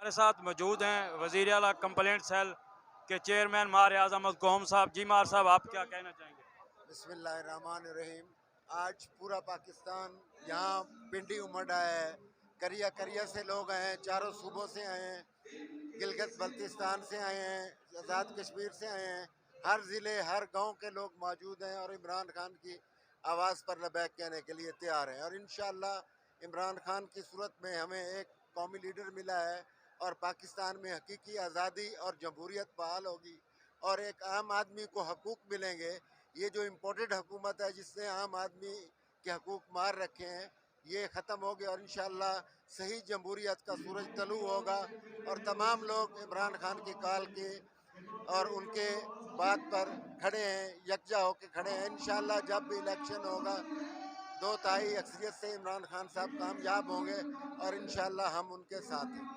हमारे साथ मौजूद हैं वज़ीर आला कंप्लेंट सेल के चेयरमैन मार आज़म कौम साहब। जी मार साहब, आप क्या कहना चाहेंगे? बिस्मिल्लाहिर्रहमानिर्रहीम। आज पूरा पाकिस्तान यहाँ पिंडी उमड़ आया है। करिया करिया से लोग आए हैं, चारों सूबों से आए हैं, गिलगित बल्तिस्तान से आए हैं, आज़ाद कश्मीर से आए हैं। हर ज़िले हर गांव के लोग मौजूद हैं और इमरान खान की आवाज़ पर लबैक कहने के लिए तैयार हैं। और इंशाअल्लाह इमरान खान की सूरत में हमें एक कौमी लीडर मिला है और पाकिस्तान में हकीकी आज़ादी और जमहूरियत बहाल होगी और एक आम आदमी को हकूक़ मिलेंगे। ये जो इम्पोर्टेड हुकूमत है जिसने आम आदमी के हकूक़ मार रखे हैं, ये ख़त्म हो गया और इंशाअल्लाह सही जमहूरियत का सूरज तलू होगा और तमाम लोग इमरान खान की कॉल के और उनके बात पर खड़े हैं, यकजा होकर खड़े हैं। इंशाअल्लाह जब भी इलेक्शन होगा 2 तिहाई अक्सरियत से इमरान खान साहब कामयाब होंगे और इंशाअल्लाह हम उनके साथ हैं।